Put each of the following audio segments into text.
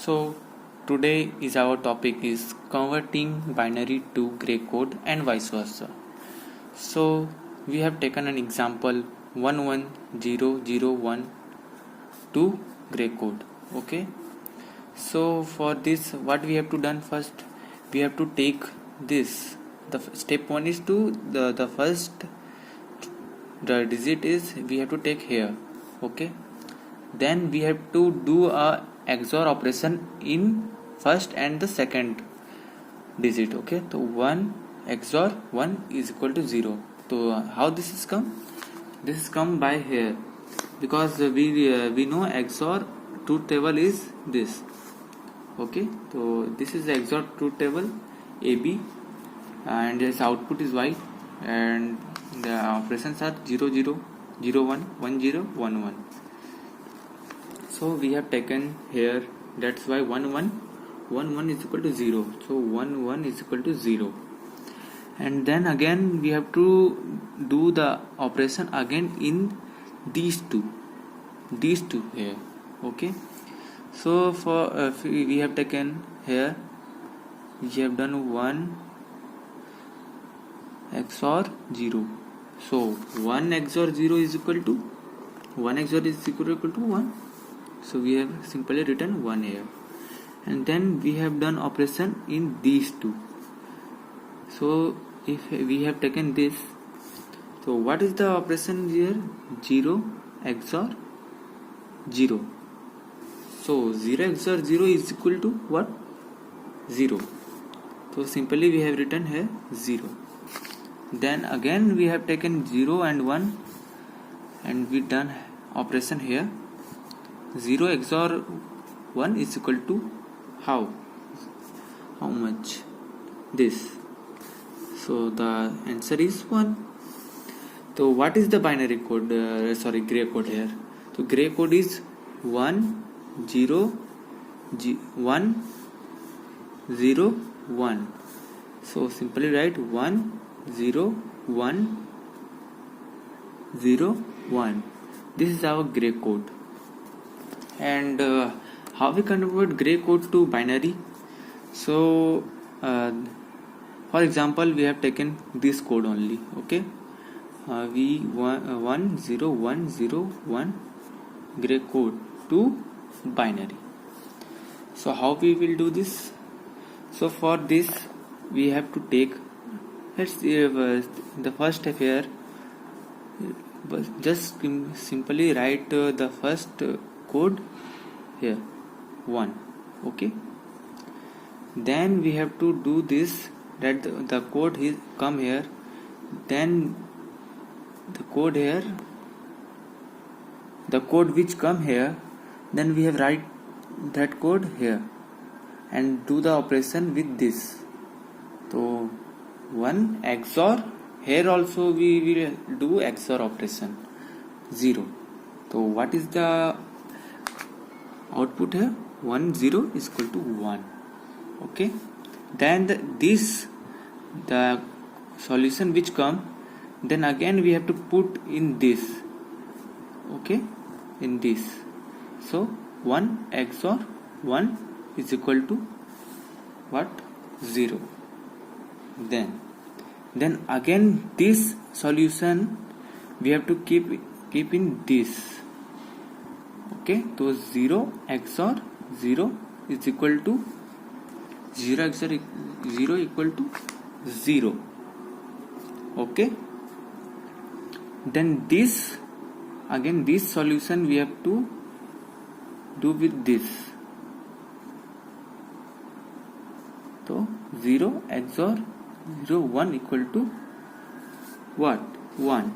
So today is our topic is converting binary to gray code and vice versa. So we have taken an example 11001 to gray code. Okay. So for this, what we have to done first, we have to take this. The step one is to the first digit is we have to take here. Okay. Then we have to do a XOR operation in first and the second digit. Okay, so 1 XOR 1 is equal to 0. So how this is come? This is come by here, because we know XOR truth table is this. Okay, so this is the XOR truth table AB, and its output is Y, and the operations are 0 0 0 1 1 0 1 1. So we have taken here, that's why 1 1 1 1 is equal to 0. So 1 1 is equal to 0. And then again we have to do the operation again in these two here. Okay. So for we have taken here, we have done 1 XOR 0. So 1 XOR 0 is equal to 1 XOR is equal to 1. So we have simply written 1 here, and then we have done operation in these two. So if we have taken this, so what is the operation here? 0 XOR 0. So 0 XOR 0 is equal to what? 0. So simply we have written here 0. Then again we have taken 0 and 1, and we done operation here. 0 XOR 1 is equal to how much? This. So the answer is 1. So what is the binary code? Gray code here. So gray code is 1 0 1 0 1. So simply write 1 0 1 0 1. This is our gray code. And how we convert gray code to binary? So for example, we have taken this code only. Okay, we 1 0 1 0 1 gray code to binary. So how we will do this? So for this we have to take, let's the first step here, just simply write the first code here 1. Okay, then we have to do this, that the code is come here, then the code here, the code which come here, then we have write that code here and do the operation with this. So 1 XOR, here also we will do XOR operation 0. So what is the output here? 1 0 is equal to 1. Okay, then the solution which come, then again we have to put in this. Okay, in this. So 1 XOR 1 is equal to what? 0. Then again this solution we have to keep in this. Okay, so 0 XOR 0 is equal to 0 XOR 0 equal to 0. Okay, then this again this solution we have to do with this. So 0 XOR 0 1 equal to what? 1.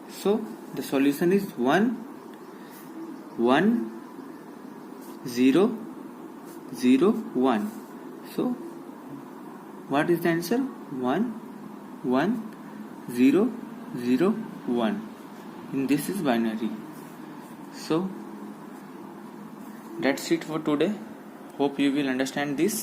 So the solution is 1 1 0 0 1. So what is the answer? 1 1 0 0 1. And this is binary. So that's it for today. Hope you will understand this.